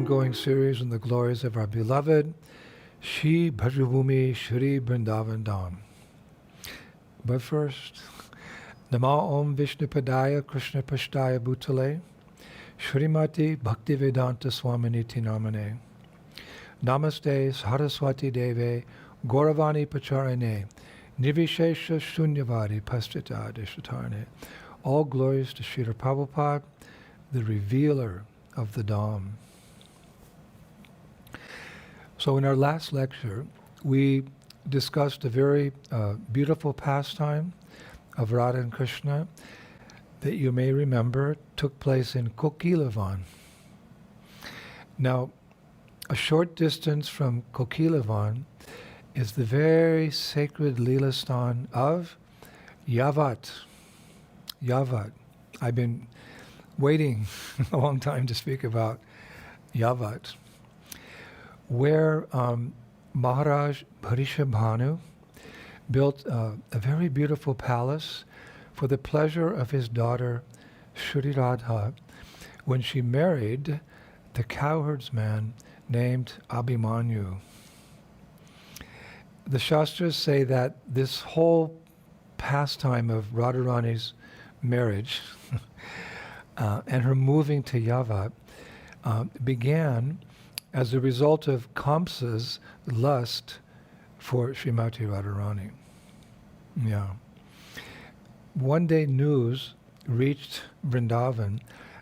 ongoing series on the glories of our beloved Shri Bhajabhumi Shri Vrindavan Dham. But first, Nama Om Vishnupadaya Krishna Pashtaya Bhutale Srimati Bhaktivedanta Swaminiti Namane Namaste Saraswati Deve Gauravani Pacharane Nirvishesha Shunyavadi Pastita Deshatarne. All glories to Srila Prabhupada, the revealer of the Dham. So in our last lecture, we discussed a very beautiful pastime of Radha and Krishna that you may remember took place in Kokilavan. Now, a short distance from Kokilavan is the very sacred Leela Sthan of Yavat. Yavat. I've been waiting a long time to speak about Yavat, where Maharaj Bharishabhanu built a very beautiful palace for the pleasure of his daughter Sri Rádhá when she married the cowherdsman named Abhimanyu. The Shastras say that this whole pastime of Radharani's marriage and her moving to Yavat began as a result of Kamsa's lust for Srimati Rádharáni. Yeah. One day news reached Vrindavan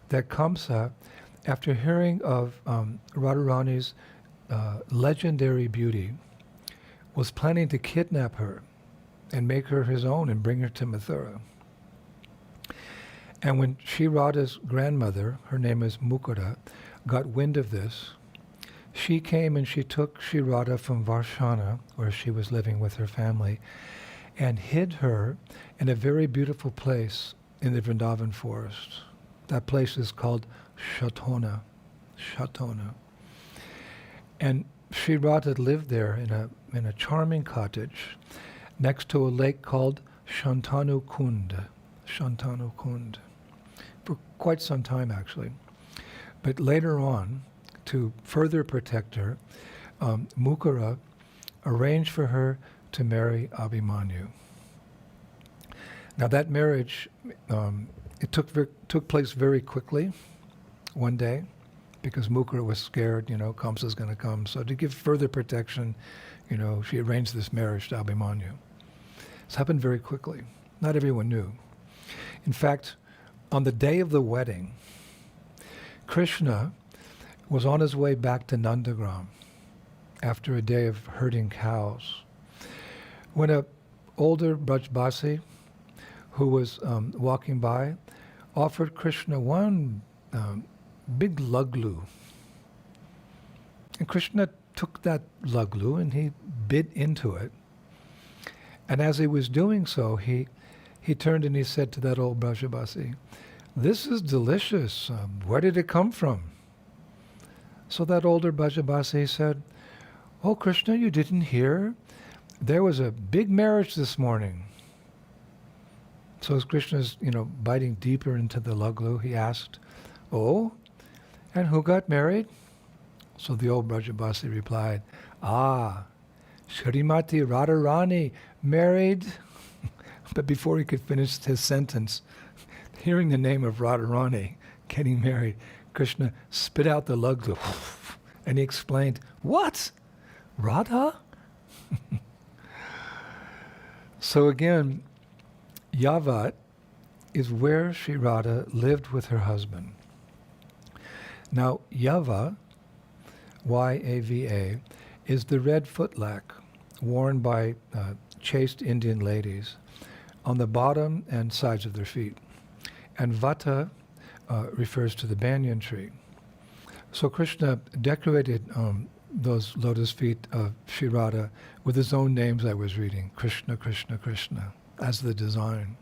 that Kamsa, after hearing of Radharani's legendary beauty, was planning to kidnap her and make her his own and bring her to Mathura. And when Sri Radha's grandmother, her name is Mukunda, got wind of this, she came and she took Sri Radha from Varshana, where she was living with her family, and hid her in a very beautiful place in the Vrindavan forest. That place is called Shatona. Shatona. And Sri Radha lived there in a charming cottage next to a lake called Shantanu Kund. Shantanu Kund. For quite some time, actually. But later on, to further protect her, Mukunda arranged for her to marry Abhimanyu. Now that marriage, it took place very quickly, one day, because Mukunda was scared, Kamsa's going to come. So to give further protection, she arranged this marriage to Abhimanyu. This happened very quickly. Not everyone knew. In fact, on the day of the wedding, Krishna was on his way back to Nandagram after a day of herding cows, when an older Brajbasi who was walking by offered Krishna one big luglu. And Krishna took that luglu and he bit into it. And as he was doing so, he turned and he said to that old Brajbasi, "This is delicious. Where did it come from?" So that older Brajbasi said, "Oh, Krishna, you didn't hear? There was a big marriage this morning." So as Krishna's, biting deeper into the luglu, he asked, "Oh, and who got married?" So the old Brajbasi replied, Srimati Rádharáni married. But before he could finish his sentence, hearing the name of Radharani getting married, Krishna spit out the luglu and he explained, "What? Radha?" So again, Yavat is where Sri Radha lived with her husband. Now, Yava, Y-A-V-A, is the red footlack worn by chaste Indian ladies on the bottom and sides of their feet. And Vata refers to the banyan tree. So Krishna decorated those lotus feet of Sri Radha with his own names I was reading, Krishna, Krishna, Krishna, as the design.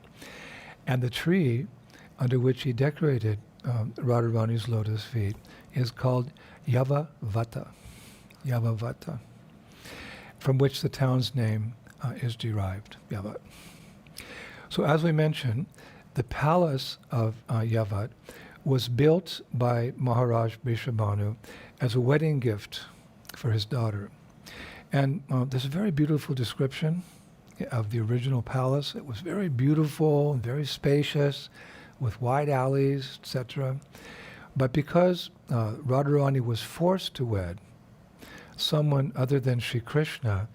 And the tree under which he decorated Radharani's lotus feet is called Yavavata, Yavavata, from which the town's name is derived, Yavat. So as we mentioned, the palace of Yavat was built by Maharaj Vrishabhanu as a wedding gift for his daughter. And there's a very beautiful description of the original palace. It was very beautiful and very spacious, with wide alleys, etc. But because Radharani was forced to wed someone other than Sri Krishna,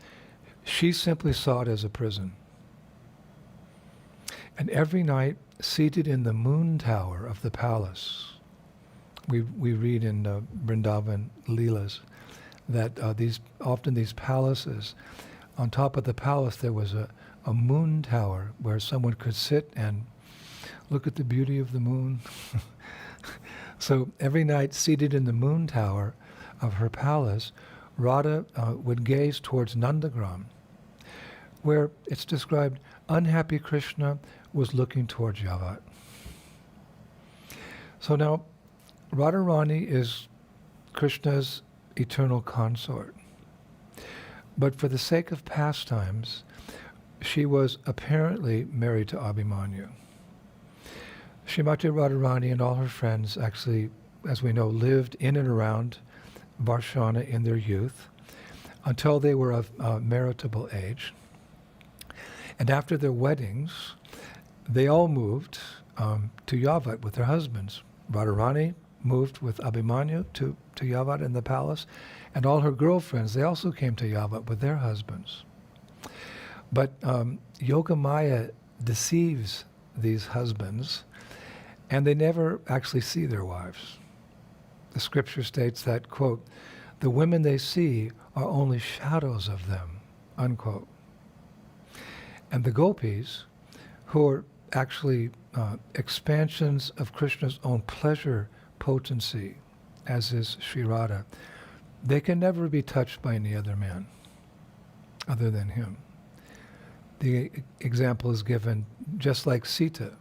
she simply saw it as a prison. And every night, seated in the moon tower of the palace, we read in Vrindavan Leelas that often these palaces, on top of the palace there was a moon tower where someone could sit and look at the beauty of the moon. So every night, seated in the moon tower of her palace, Radha would gaze towards Nandagram, where it's described unhappy Krishna was looking towards Yavat. So now, Radharani is Krishna's eternal consort. But for the sake of pastimes, she was apparently married to Abhimanyu. Srimati Rádharáni and all her friends actually, as we know, lived in and around Varshana in their youth until they were of marriageable age. And after their weddings, they all moved to Yavat with their husbands. Radharani moved with Abhimanyu to Yavat in the palace, and all her girlfriends, they also came to Yavat with their husbands. But Yogamaya deceives these husbands, and they never actually see their wives. The scripture states that, quote, the women they see are only shadows of them, unquote. And the gopis, who are actually expansions of Krishna's own pleasure potency, as is Sri Rádhá, they can never be touched by any other man other than him. The example is given just like Sita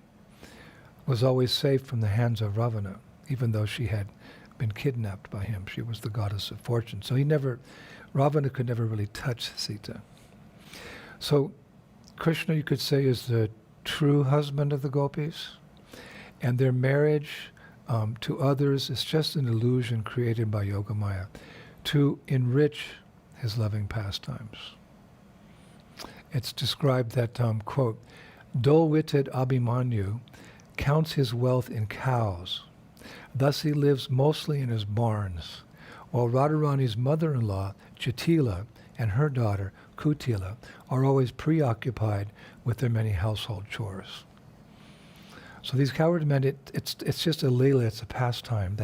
was always saved from the hands of Ravana, even though she had been kidnapped by him. She was the goddess of fortune. So Ravana could never really touch Sita. So Krishna, you could say, is the true husband of the gopis, and their marriage to others is just an illusion created by Yogamaya to enrich his loving pastimes. It's described that, quote, dull-witted Abhimanyu counts his wealth in cows. Thus he lives mostly in his barns, while Radharani's mother-in-law, Jatila, and her daughter, Kutila, are always preoccupied with their many household chores. So these coward men, it's just a leela, it's a pastime.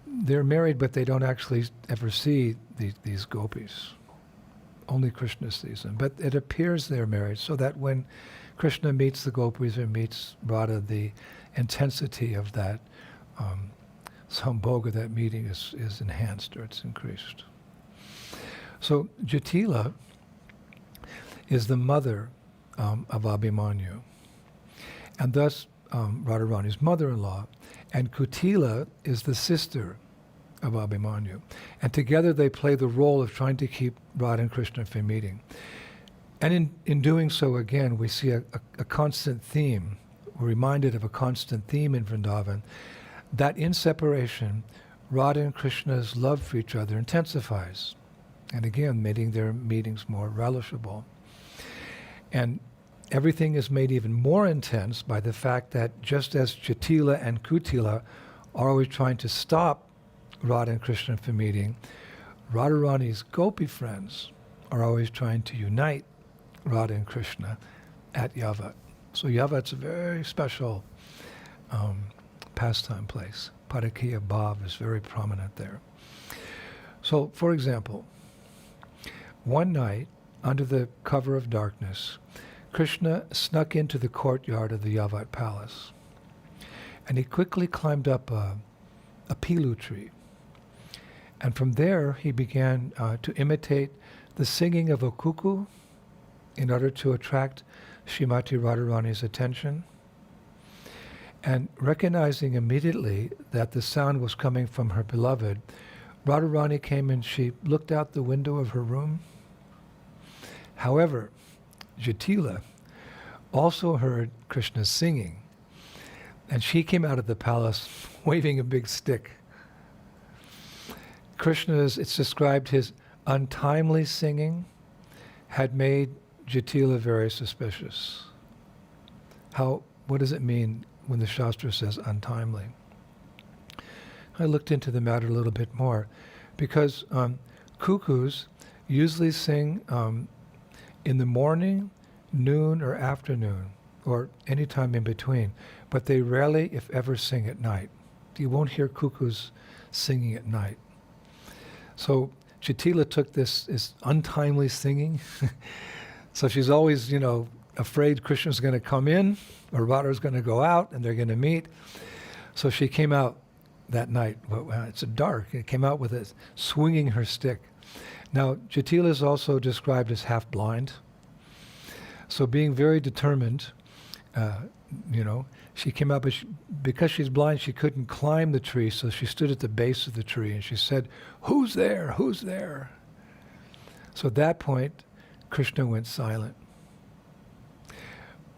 They're married, but they don't actually ever see these gopis. Only Krishna sees them. But it appears they're married, so that when Krishna meets the gopis or meets Radha, the intensity of that sambhoga, that meeting, is enhanced, or it's increased. So Jatila is the mother of Abhimanyu, and thus Radharani's mother-in-law, and Kutila is the sister of Abhimanyu. And together they play the role of trying to keep Radha and Krishna from meeting. And in doing so, again, we see a constant theme. We're reminded of a constant theme in Vrindavan, that in separation, Radha and Krishna's love for each other intensifies, and again, making their meetings more relishable. And everything is made even more intense by the fact that just as Jatila and Kutila are always trying to stop Radha and Krishna from meeting, Radharani's gopi friends are always trying to unite Radha and Krishna at Yavat. So Yavat's a very special pastime place. Parakiya Bhav is very prominent there. So, for example, one night, under the cover of darkness, Krishna snuck into the courtyard of the Yavat palace, and he quickly climbed up a pilu tree. And from there, he began to imitate the singing of a cuckoo in order to attract Srimati Rádharani's attention. And recognizing immediately that the sound was coming from her beloved, Radharani came and she looked out the window of her room. However, Jatila also heard Krishna singing, And she came out of the palace waving a big stick. It's described his untimely singing had made Jatila very suspicious. What does it mean when the Shastra says untimely? I looked into the matter a little bit more, because cuckoos usually sing in the morning, noon, or afternoon, or any time in between, but they rarely, if ever, sing at night. You won't hear cuckoos singing at night. So Jatila took this untimely singing. So she's always, afraid Krishna's going to come in, or Radha's going to go out, and they're going to meet. So she came out that night. It's dark. It came out with it, swinging her stick. Now, Jatila is also described as half blind. So being very determined, she came out, but because she's blind, she couldn't climb the tree, so she stood at the base of the tree, and she said, "Who's there? Who's there?" So at that point, Krishna went silent.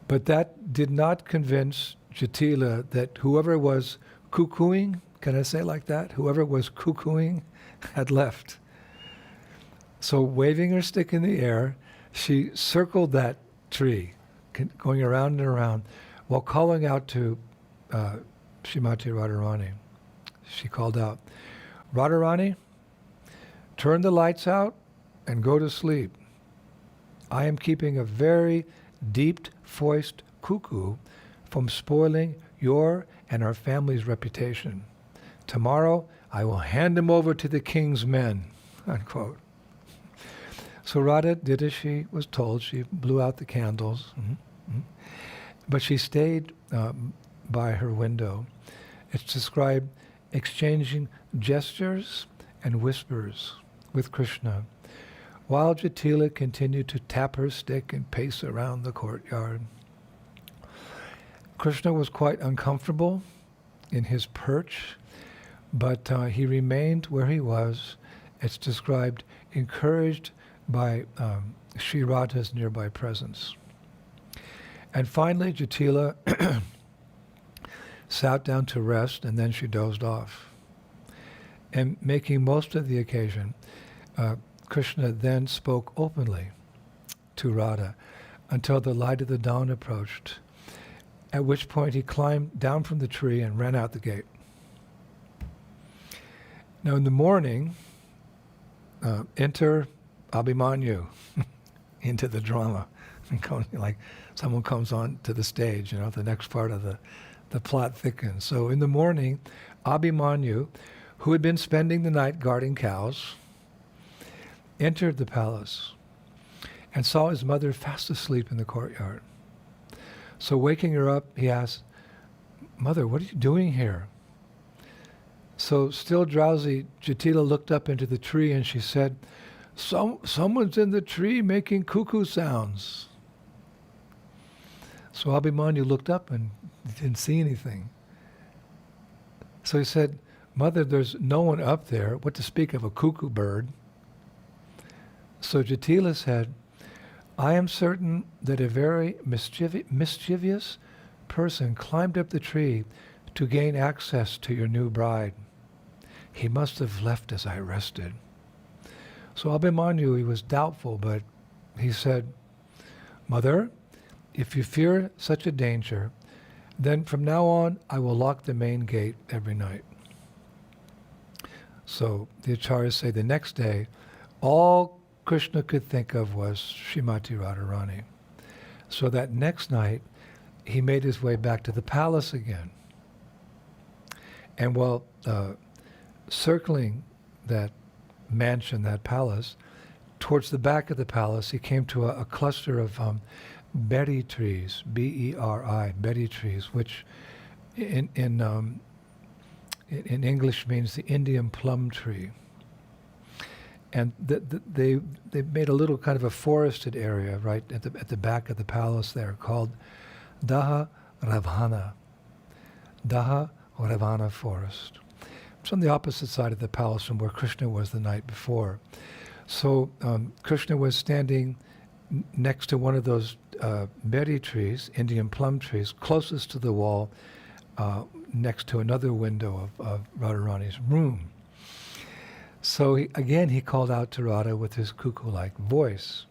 But that did not convince Jatila that whoever was cuckooing, can I say it like that? Whoever was cuckooing had left. So waving her stick in the air, she circled that tree, going around and around, while calling out to Srimati Rádharáni. She called out, "Radharani, turn the lights out and go to sleep. I am keeping a very deep-voiced cuckoo from spoiling your and our family's reputation. Tomorrow, I will hand him over to the king's men," unquote. So Radha did as she was told. She blew out the candles. But she stayed by her window. It's described exchanging gestures and whispers with Krishna, while Jatila continued to tap her stick and pace around the courtyard. Krishna was quite uncomfortable in his perch, but he remained where he was. It's described encouraged by Sri Rádha's nearby presence. And finally, Jatila sat down to rest, and then she dozed off. And making most of the occasion, Krishna then spoke openly to Radha until the light of the dawn approached, at which point he climbed down from the tree and ran out the gate. Now in the morning, enter Abhimanyu into the drama. Like someone comes on to the stage, the next part of the plot thickens. So in the morning, Abhimanyu, who had been spending the night guarding cows, entered the palace and saw his mother fast asleep in the courtyard. So waking her up, he asked, "Mother, what are you doing here?" So still drowsy, Jatila looked up into the tree and she said, Someone's in the tree making cuckoo sounds." So Abhimanyu looked up and didn't see anything. So he said, "Mother, there's no one up there, what to speak of a cuckoo bird." So Jatila said, "I am certain that a very mischievous person climbed up the tree to gain access to your new bride. He must have left as I rested." So Abhimanyu, he was doubtful, but he said, "Mother, if you fear such a danger, then from now on I will lock the main gate every night." So the acharyas say the next day, all Krishna could think of was Srimati Rádharáni. So that next night, he made his way back to the palace again. And while circling that mansion, that palace, towards the back of the palace, he came to a cluster of berry trees, B-E-R-I, berry trees, which in English means the Indian plum tree. And they made a little kind of a forested area right at the back of the palace there called Daha Ravana forest. It's on the opposite side of the palace from where Krishna was the night before. So Krishna was standing next to one of those berry trees, Indian plum trees, closest to the wall, next to another window of Radharani's room. So he called out to Radha with his cuckoo-like voice.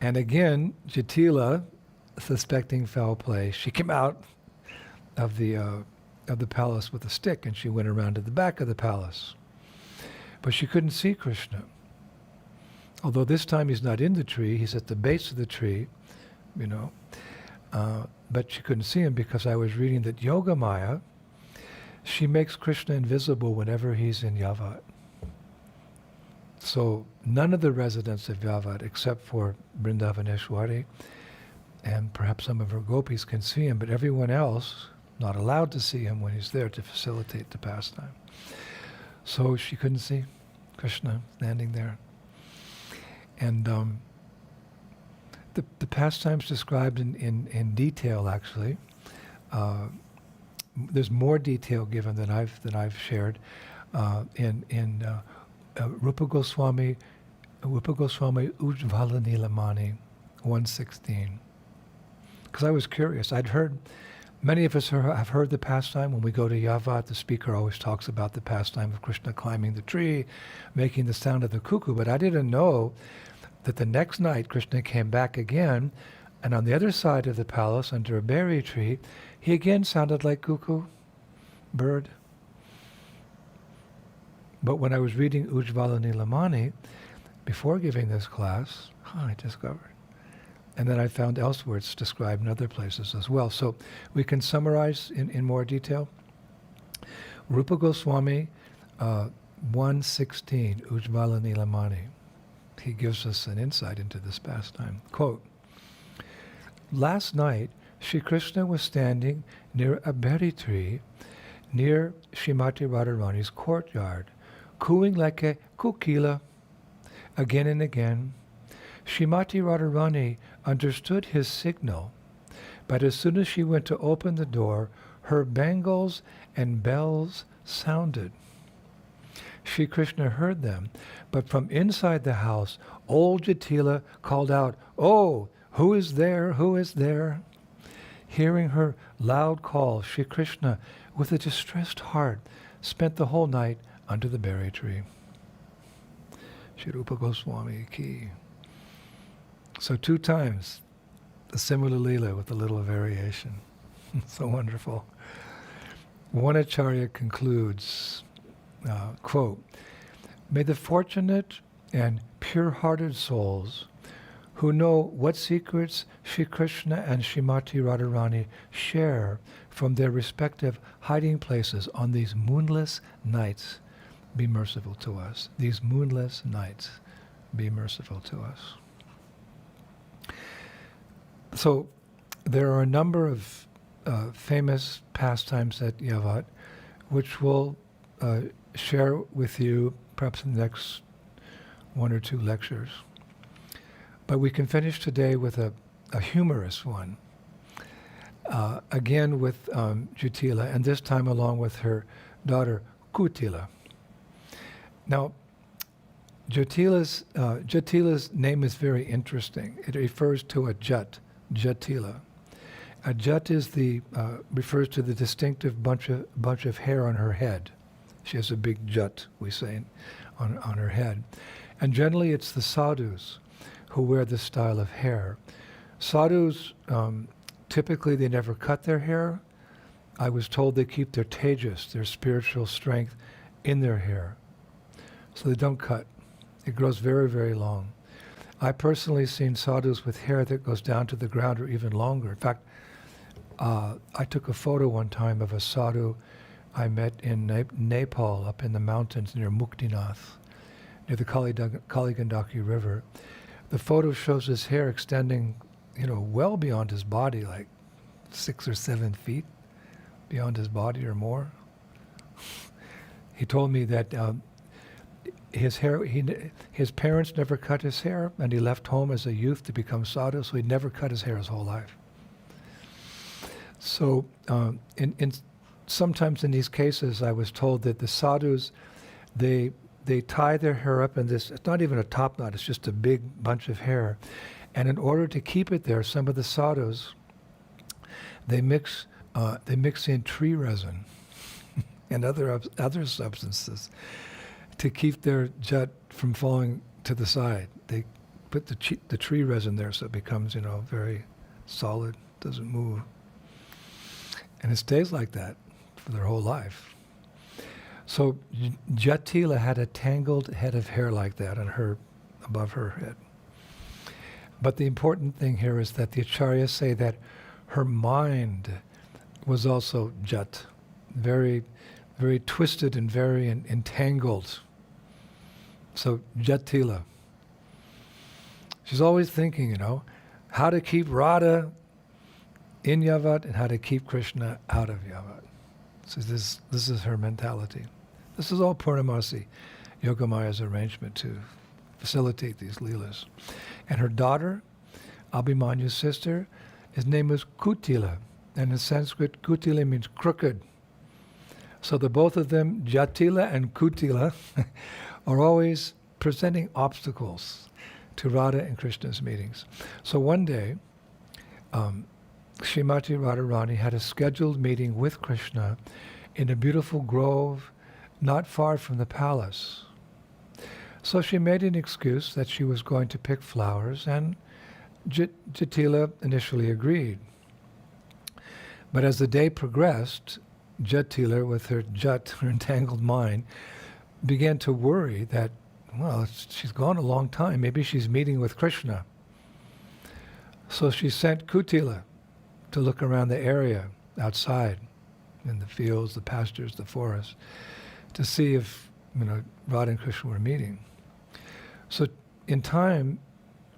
And again, Jatila, suspecting foul play, she came out of the palace with a stick, and she went around to the back of the palace. But she couldn't see Krishna. Although this time he's not in the tree, he's at the base of the tree, but she couldn't see him because I was reading that Yoga Maya, she makes Krishna invisible whenever he's in Yavat. So none of the residents of Yavat, except for Vrindavaneshwari, and perhaps some of her gopis can see him, but everyone else not allowed to see him when he's there to facilitate the pastime. So she couldn't see Krishna standing there. And the pastime's described in detail, actually. There's more detail given than I've shared in Rupa Goswami Ujjvala Nilamani 116. Because I was curious. I'd heard, many of us have heard the pastime. When we go to Yavat, the speaker always talks about the pastime of Krishna climbing the tree, making the sound of the cuckoo. But I didn't know that the next night Krishna came back again, and on the other side of the palace, under a berry tree, he again sounded like cuckoo, bird. But when I was reading Ujjvala Nilamani, before giving this class, I discovered. And then I found elsewhere it's described in other places as well. So we can summarize in more detail. Rupa Goswami 116, Ujjvala Nilamani. He gives us an insight into this pastime. Quote, last night, Shri Krishna was standing near a berry tree near Srimati Rádharani's courtyard, cooing like a kukila again and again. Srimati Rádharani understood his signal, but as soon as she went to open the door, her bangles and bells sounded. Shri Krishna heard them, but from inside the house, old Jatila called out, "Oh, who is there? Who is there?" Hearing her loud call, Shri Krishna, with a distressed heart, spent the whole night under the berry tree. Shri Rupa Goswami ki. So 2 times the similar Leela with a little variation. So wonderful. One Acharya concludes, quote, may the fortunate and pure-hearted souls who know what secrets Shri Krishna and Srimati Rádharani share from their respective hiding places on these moonless nights be merciful to us. These moonless nights be merciful to us. So there are a number of famous pastimes at Yavat, which we'll share with you perhaps in the next 1 or 2 lectures. But we can finish today with a humorous one, again with Jatila, and this time along with her daughter Kutila. Now, Jatila's name is very interesting. It refers to a jat, Jatila. A jat is refers to the distinctive bunch of hair on her head. She has a big jat, we say, on her head. And generally it's the sadhus who wear this style of hair. Sadhus, typically they never cut their hair. I was told they keep their tejas, their spiritual strength, in their hair. So they don't cut. It grows very, very long. I personally seen sadhus with hair that goes down to the ground or even longer. In fact, I took a photo one time of a sadhu I met in Nepal, up in the mountains near Muktinath, near the Kaligandaki River. The photo shows his hair extending, well beyond his body, like 6 or 7 feet beyond his body or more. He told me that his parents never cut his hair, and he left home as a youth to become sadhu, so he never cut his hair his whole life. So sometimes in these cases, I was told that the sadhus, they tie their hair up in this, it's not even a top knot, it's just a big bunch of hair. And in order to keep it there, some of the sadhus, they mix they mix in tree resin and other substances to keep their jat from falling to the side. They put the tree resin there so it becomes, very solid, doesn't move. And it stays like that for their whole life. So Jatila had a tangled head of hair like that above her head. But the important thing here is that the acharyas say that her mind was also jat, very, very twisted and very entangled. So Jatila. She's always thinking, how to keep Radha in Yavat and how to keep Krishna out of Yavat. So this is her mentality. This is all Purnamasi, Yogamaya's arrangement to facilitate these leelas. And her daughter, Abhimanyu's sister, his name was Kutila. And in Sanskrit, Kutila means crooked. So the both of them, Jatila and Kutila, are always presenting obstacles to Radha and Krishna's meetings. So one day, Srimati Rádharáni had a scheduled meeting with Krishna in a beautiful grove not far from the palace. So she made an excuse that she was going to pick flowers, and Jatila initially agreed. But as the day progressed, Jatila, with her entangled mind, began to worry that, she's gone a long time. Maybe she's meeting with Krishna. So she sent Kutila to look around the area outside, in the fields, the pastures, the forest, to see if Radha and Krishna were meeting. So in time,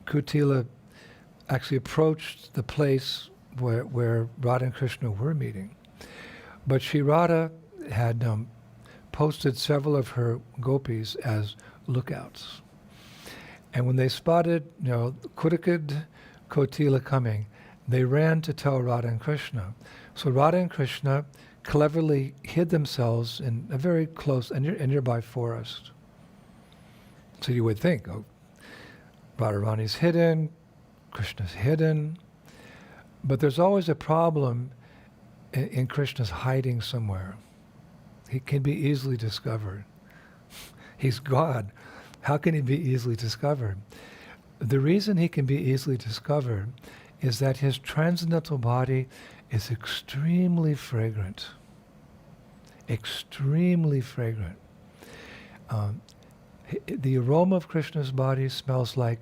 Kutila actually approached the place where Radha and Krishna were meeting. But Sri Radha had posted several of her gopis as lookouts. And when they spotted, Kurikad Kotila coming, they ran to tell Radha and Krishna. So Radha and Krishna cleverly hid themselves in a very close and nearby forest. So you would think, Radharani's hidden, Krishna's hidden, but there's always a problem in Krishna's hiding somewhere. He can be easily discovered. He's God. How can he be easily discovered? The reason he can be easily discovered is that his transcendental body is extremely fragrant. Extremely fragrant. The aroma of Krishna's body smells like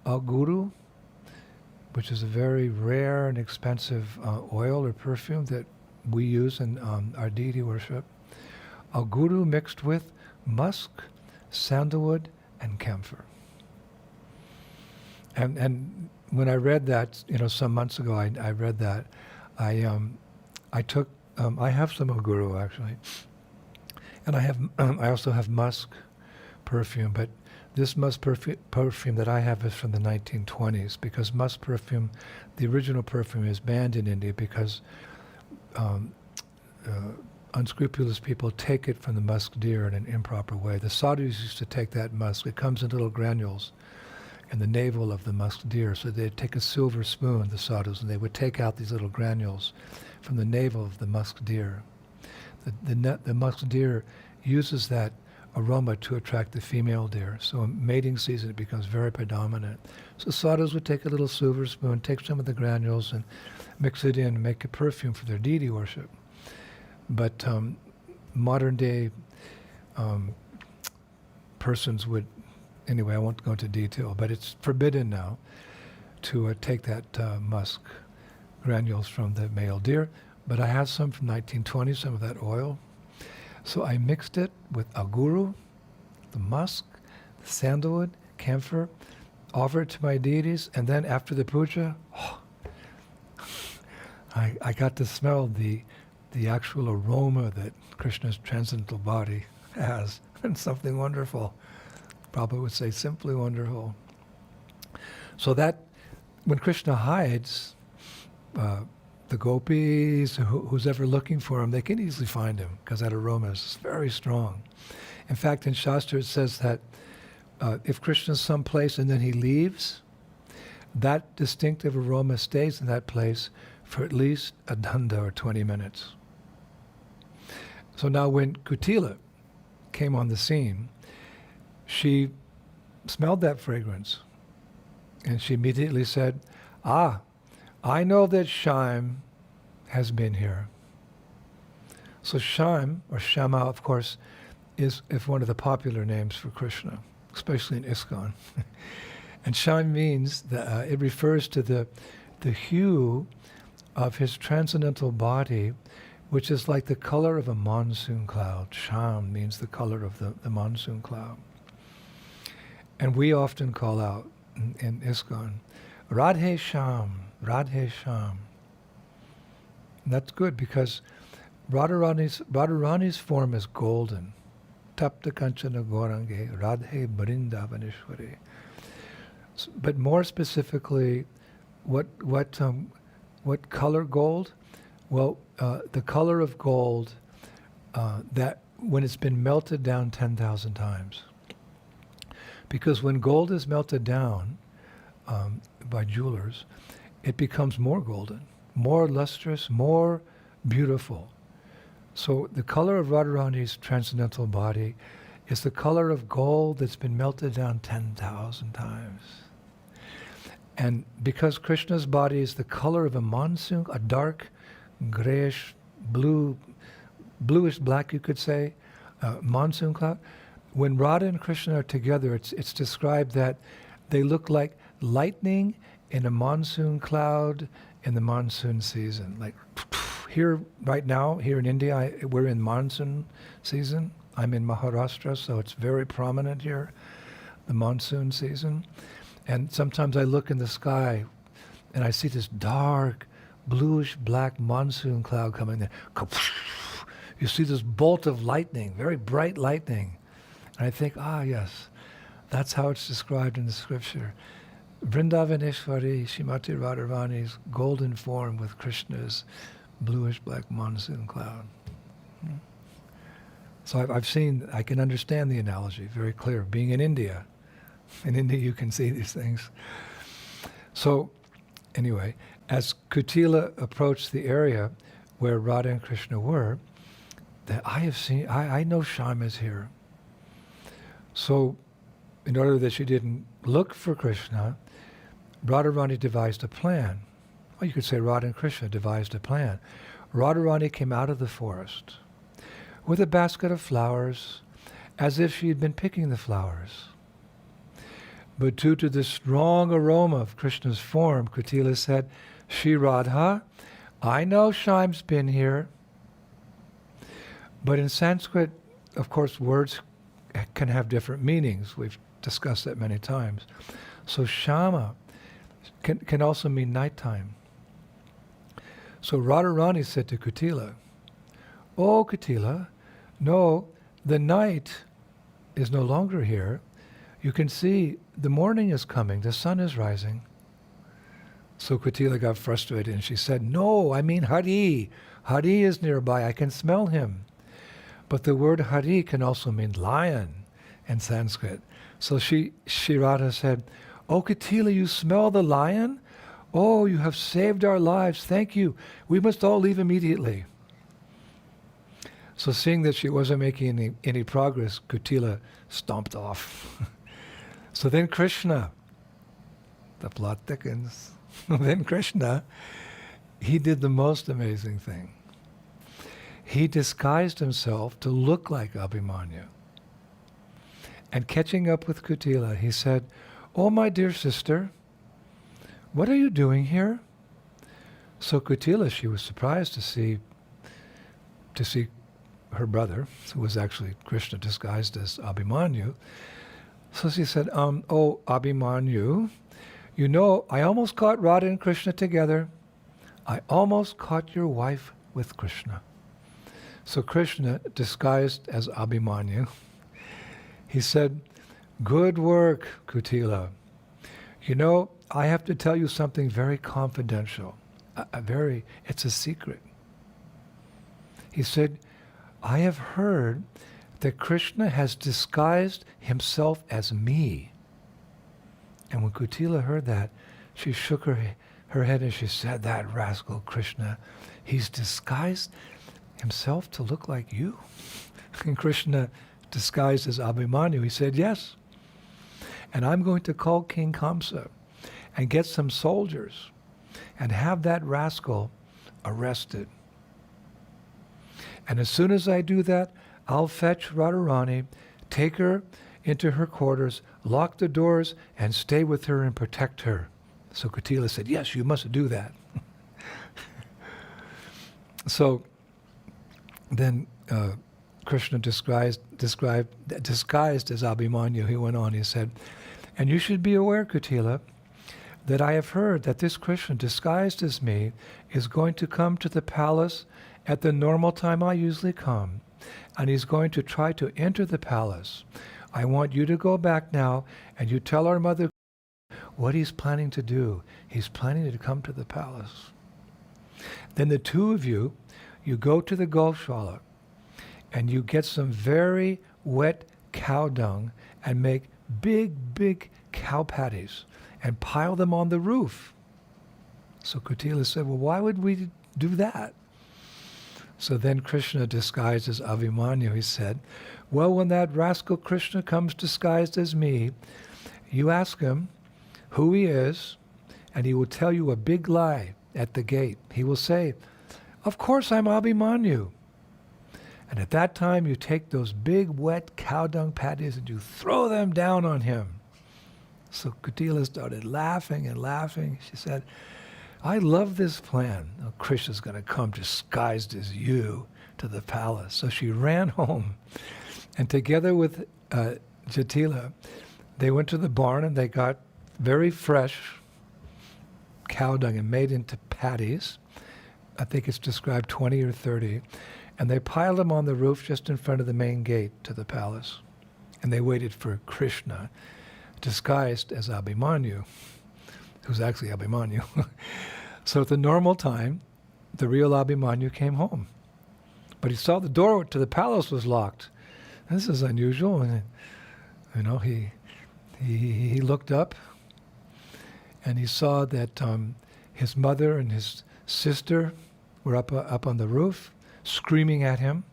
aguru, which is a very rare and expensive oil or perfume that we use in our deity worship. Aguru mixed with musk, sandalwood, and camphor. And when I read that, some months ago, I read that. I have some aguru actually, and I also have musk perfume, but this musk perfume that I have is from the 1920s, because musk perfume, the original perfume, is banned in India because unscrupulous people take it from the musk deer in an improper way. The sadhus used to take that musk. It comes in little granules in the navel of the musk deer. So they'd take a silver spoon, the sadhus, and they would take out these little granules from the navel of the musk deer. The musk deer uses that aroma to attract the female deer. So in mating season, it becomes very predominant. So sadhus would take a little silver spoon, take some of the granules and mix it in and make a perfume for their deity worship. But modern day persons would, anyway, I won't go into detail, but it's forbidden now to take that musk granules from the male deer. But I have some from 1920, some of that oil. So I mixed it with aguru, the musk, the sandalwood, camphor, offered it to my deities, and then after the puja, I got to smell the actual aroma that Krishna's transcendental body has, and something wonderful. Prabhupada would say simply wonderful. So that when Krishna hides, the gopis, who's ever looking for him, they can easily find him because that aroma is very strong. In fact, in Shastra it says that if Krishna's someplace and then he leaves, that distinctive aroma stays in that place for at least a danda or 20 minutes. So now when Kutila came on the scene, she smelled that fragrance and she immediately said, I know that Shyam has been here. So Shyam, or Shama, of course, is one of the popular names for Krishna, especially in ISKCON. And Shyam means, it refers to the hue of his transcendental body, which is like the color of a monsoon cloud. Shyam means the color of the monsoon cloud. And we often call out in ISKCON, Radhe Shyam, Radhe Shyam. And that's good because Radharani's form is golden. Tapta Kanchana Gorange, Radhe Brindavaneshwari. But more specifically, what color gold? Well, the color of gold that when it's been melted down 10,000 times. Because when gold is melted down by jewelers, it becomes more golden, more lustrous, more beautiful. So the color of Radharani's transcendental body is the color of gold that's been melted down 10,000 times. And because Krishna's body is the color of a monsoon, a dark, grayish, bluish black, you could say, monsoon cloud, when Radha and Krishna are together, it's described that they look like lightning in a monsoon cloud in the monsoon season. Like here, right now, here in India, we're in monsoon season. I'm in Maharashtra, so it's very prominent here, the monsoon season. And sometimes I look in the sky and I see this dark, bluish black monsoon cloud coming there. You see this bolt of lightning, very bright lightning. And I think, yes, that's how it's described in the scripture. Vrindavaneshwari, Srimati Rádharani's golden form with Krishna's bluish black monsoon cloud. So I've seen, I can understand the analogy, very clear. Being in India you can see these things. So anyway, as Kutila approached the area where Radha and Krishna were, that I know Shyam is here. So in order that she didn't look for Krishna, Radharani devised a plan. Well, you could say Radha and Krishna devised a plan. Radharani came out of the forest with a basket of flowers, as if she had been picking the flowers. But due to the strong aroma of Krishna's form, Kutila said, Sri Rádhá, I know Shyam's been here. But in Sanskrit, of course, words can have different meanings. We've discussed that many times. So Shama can also mean nighttime. So Radharani said to Kutila, Oh, Kutila, no, the night is no longer here. You can see the morning is coming, the sun is rising. So Kutila got frustrated and she said, No, I mean Hari. Hari is nearby, I can smell him. But the word Hari can also mean lion in Sanskrit. So Sri Rádhá said, Oh, Kutila, you smell the lion? Oh, you have saved our lives. Thank you. We must all leave immediately. So seeing that she wasn't making any progress, Kutila stomped off. So then Krishna, the plot thickens. Then Krishna, he did the most amazing thing. He disguised himself to look like Abhimanyu. And catching up with Kutila, he said, Oh, my dear sister, what are you doing here? So Kutila, she was surprised to see her brother, who was actually Krishna disguised as Abhimanyu. So she said, Oh, Abhimanyu, you know, I almost caught Radha and Krishna together. I almost caught your wife with Krishna. So Krishna, disguised as Abhimanyu, he said, Good work, Kutila. You know, I have to tell you something very confidential. It's a secret. He said, I have heard that Krishna has disguised himself as me. And when Kutila heard that, she shook her her head and she said, "That rascal Krishna, he's disguised himself to look like you?" And Krishna, disguised as Abhimanyu, he said, "Yes. And I'm going to call King Kamsa and get some soldiers and have that rascal arrested. And as soon as I do that, I'll fetch Radharani, take her into her quarters, lock the doors, and stay with her and protect her." So Kutila said, "Yes, you must do that." So then Krishna disguised as Abhimanyu, he went on, he said, "And you should be aware, Kutila, that I have heard that this Krishna, disguised as me, is going to come to the palace at the normal time I usually come, and he's going to try to enter the palace. I want you to go back now, and you tell our mother what he's planning to do. He's planning to come to the palace. Then the two of you go to the Goshala, and you get some very wet cow dung and make big cow patties and pile them on the roof." So Kutila said, "Well, why would we do that?" So then Krishna, disguised as Abhimanyu, he said, "Well, when that rascal Krishna comes disguised as me, you ask him who he is, and he will tell you a big lie at the gate. He will say, 'Of course I'm Abhimanyu.' And at that time, you take those big, wet cow dung patties and you throw them down on him." So Kutila started laughing and laughing. She said, "I love this plan. Oh, Krishna's going to come disguised as you to the palace." So she ran home, and together with Jatila, they went to the barn and they got very fresh cow dung and made into patties. I think it's described 20 or 30. And they piled them on the roof just in front of the main gate to the palace. And they waited for Krishna, disguised as Abhimanyu, who's actually Abhimanyu. So at the normal time, the real Abhimanyu came home. But he saw the door to the palace was locked. This is unusual. And, he looked up and he saw that his mother and his sister were up on the roof, screaming at him,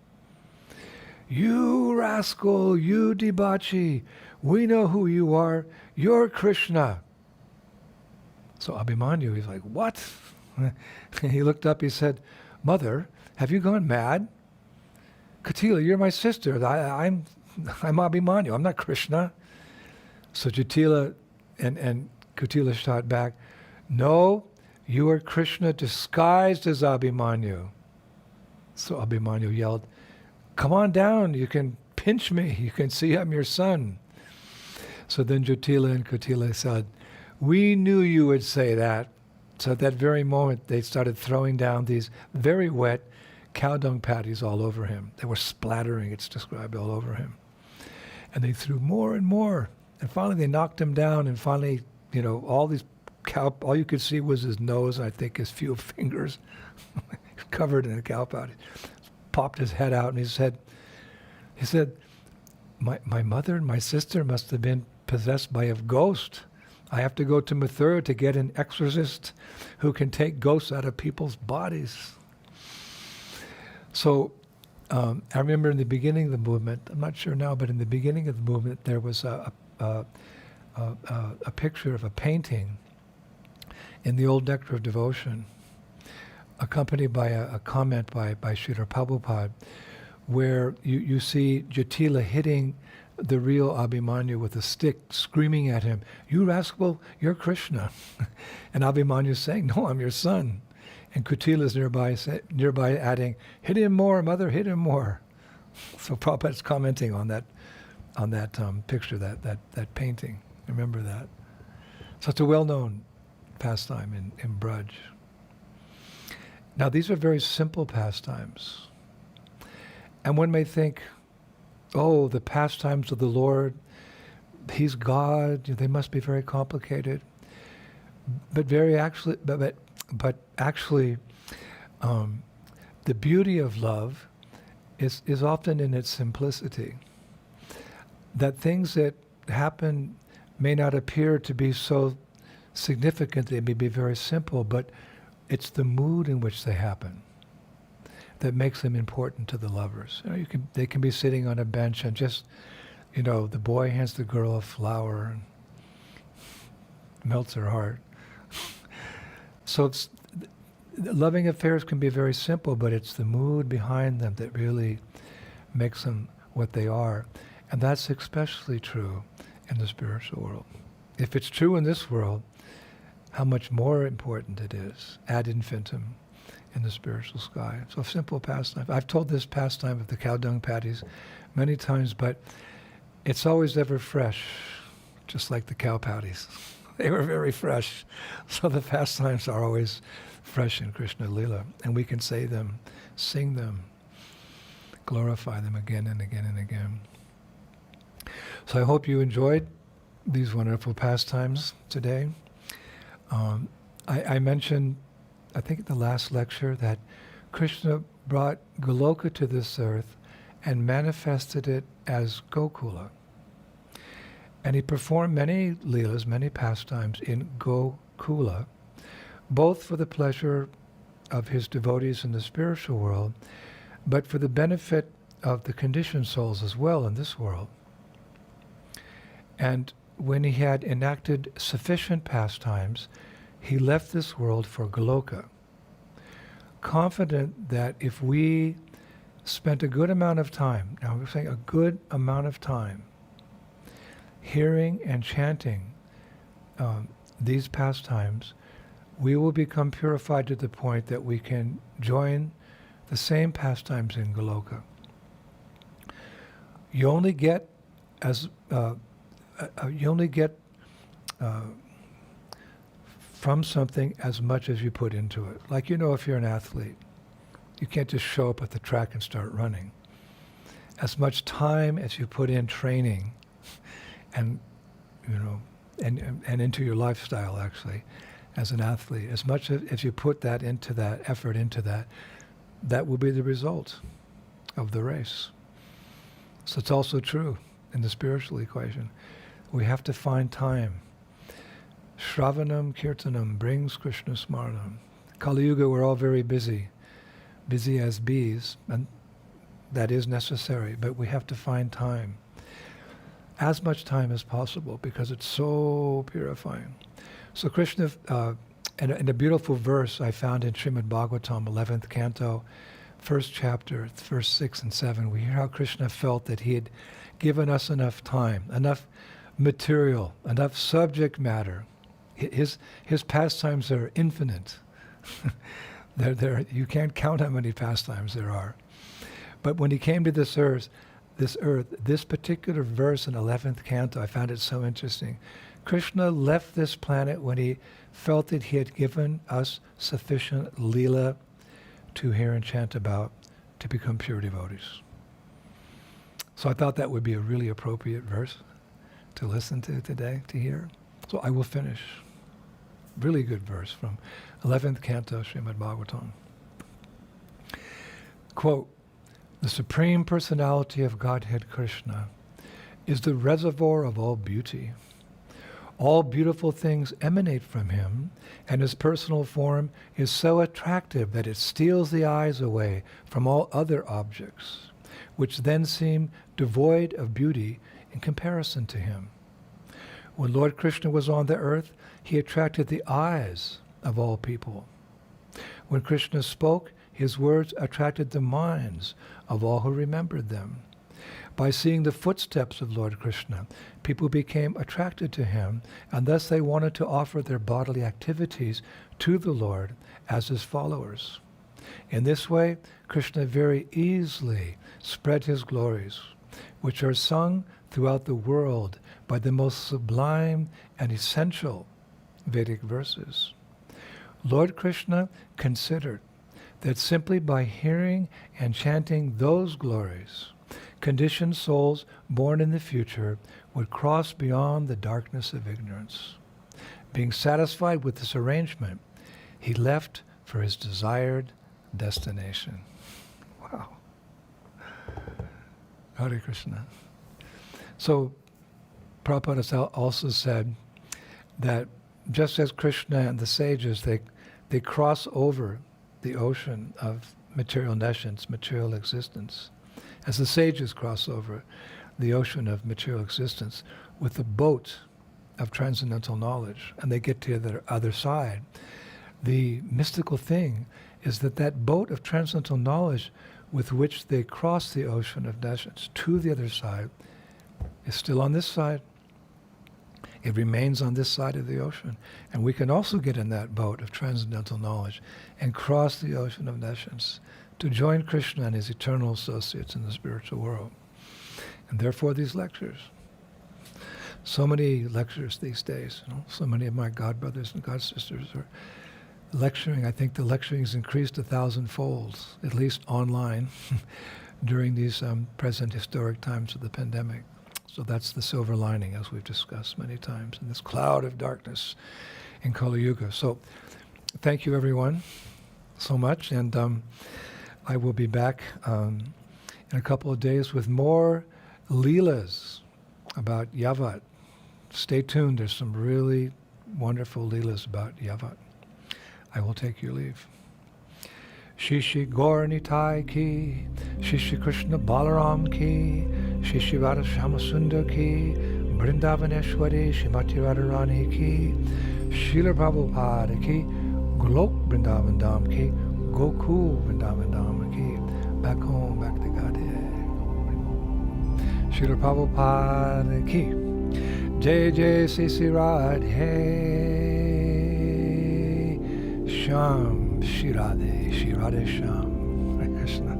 "You rascal, you Debachi, we know who you are. You're Krishna." So Abhimanyu, he's like, "What?" He looked up, he said, "Mother, have you gone mad? Kutila, you're my sister. I'm Abhimanyu. I'm not Krishna." So Jatila and Kutila shot back, "No, you are Krishna disguised as Abhimanyu." So Abhimanyu yelled, "Come on down, you can pinch me, you can see I'm your son." So then Jatila and Kutila said, "We knew you would say that." So at that very moment, they started throwing down these very wet cow dung patties all over him. They were splattering, it's described, all over him. And they threw more and more. And finally they knocked him down, and finally, all you could see was his nose, and I think his few fingers covered in a cow patty. Popped his head out, and he said, my mother and my sister must have been possessed by a ghost. I have to go to Mathura to get an exorcist who can take ghosts out of people's bodies." So I remember in the beginning of the movement, I'm not sure now, but in the beginning of the movement, there was a picture of a painting in the old Nectar of Devotion, accompanied by a comment by Srila Prabhupada, where you see Jatila hitting the real Abhimanyu with a stick, screaming at him, "You rascal, you're Krishna." And Abhimanyu saying, "No, I'm your son." And Kutila's nearby adding, "Hit him more, mother, hit him more." So Prabhupada's commenting on that picture, that painting. Remember that. So it's a well-known pastime in Braj. Now these are very simple pastimes. And one may think, oh, the pastimes of the Lord, He's God, they must be very complicated. But actually, the beauty of love is often in its simplicity. That things that happen may not appear to be so significant, they may be very simple, but it's the mood in which they happen that makes them important to the lovers. They can be sitting on a bench and just, the boy hands the girl a flower and melts her heart. So loving affairs can be very simple, but it's the mood behind them that really makes them what they are. And that's especially true in the spiritual world. If it's true in this world, how much more important it is ad infinitum in the spiritual sky. So simple pastime. I've told this pastime of the cow dung patties many times, but it's always ever fresh, just like the cow patties. They were very fresh. So the pastimes are always fresh in Krishna Lila, and we can say them, sing them, glorify them again and again and again. So I hope you enjoyed these wonderful pastimes today. I mentioned, I think in the last lecture, that Krishna brought Goloka to this earth and manifested it as Gokula. And he performed many leelas, many pastimes in Gokula, both for the pleasure of his devotees in the spiritual world, but for the benefit of the conditioned souls as well in this world. And when he had enacted sufficient pastimes, he left this world for Goloka, confident that if we spent a good amount of time, now we're saying a good amount of time, hearing and chanting these pastimes, we will become purified to the point that we can join the same pastimes in Goloka. You only get from something as much as you put into it. Like, if you're an athlete, you can't just show up at the track and start running. As much time as you put in training and into your lifestyle, actually, as an athlete, as much as you put that into that, effort into that, that will be the result of the race. So it's also true in the spiritual equation. We have to find time. Shravanam Kirtanam brings Krishna Smaranam. Kali Yuga, we're all very busy as bees, and that is necessary, but we have to find time. As much time as possible, because it's so purifying. So Krishna, in a beautiful verse I found in Srimad Bhagavatam, 11th canto, first chapter, verse 6 and 7, we hear how Krishna felt that he had given us enough time, enough material, enough subject matter. His pastimes are infinite. You can't count how many pastimes there are. But when he came to this earth, this particular verse in 11th canto, I found it so interesting. Krishna left this planet when he felt that he had given us sufficient leela to hear and chant about to become pure devotees. So I thought that would be a really appropriate verse to listen to today, to hear. So I will finish. Really good verse from 11th canto, Srimad Bhagavatam. Quote, "The Supreme Personality of Godhead Krishna is the reservoir of all beauty. All beautiful things emanate from him, and his personal form is so attractive that it steals the eyes away from all other objects, which then seem devoid of beauty in comparison to him. When Lord Krishna was on the earth, he attracted the eyes of all people. When Krishna spoke, his words attracted the minds of all who remembered them. By seeing the footsteps of Lord Krishna, people became attracted to him, and thus they wanted to offer their bodily activities to the Lord as his followers. In this way, Krishna very easily spread his glories, which are sung throughout the world by the most sublime and essential Vedic verses. Lord Krishna considered that simply by hearing and chanting those glories, conditioned souls born in the future would cross beyond the darkness of ignorance. Being satisfied with this arrangement, he left for his desired destination." Wow. Hare Krishna. So Prabhupada also said that just as Krishna and the sages, they cross over the ocean of material nescience, material existence, as the sages cross over the ocean of material existence with the boat of transcendental knowledge, and they get to the other side. The mystical thing is that that boat of transcendental knowledge with which they cross the ocean of nescience to the other side is still on this side. It remains on this side of the ocean. And we can also get in that boat of transcendental knowledge and cross the ocean of nescience to join Krishna and his eternal associates in the spiritual world. And therefore these lectures. So many lectures these days. So many of my godbrothers and godsisters are lecturing. I think the lecturing has increased 1,000-fold, at least online, during these present historic times of the pandemic. So that's the silver lining, as we've discussed many times, in this cloud of darkness in Kali Yuga. So thank you, everyone, so much. And I will be back in a couple of days with more leelas about Yavat. Stay tuned. There's some really wonderful leelas about Yavat. I will take your leave. Shishi Gaur Nitai ki, Shishi Krishna Balaram ki, Shishi Radha Shamasundar ki, Vrindavaneshwari Srimati Rádharáni ki, Srila Prabhupada ki, Golok Vrindavan Dham ki, Gokul Vrindavan Dham ki, back home, back to Godhead. Srila Prabhupada ki, Jai Jai Sri Rádhá. Sham, Shri Rádhá, Shri Rádhá Sham, Hare Krishna.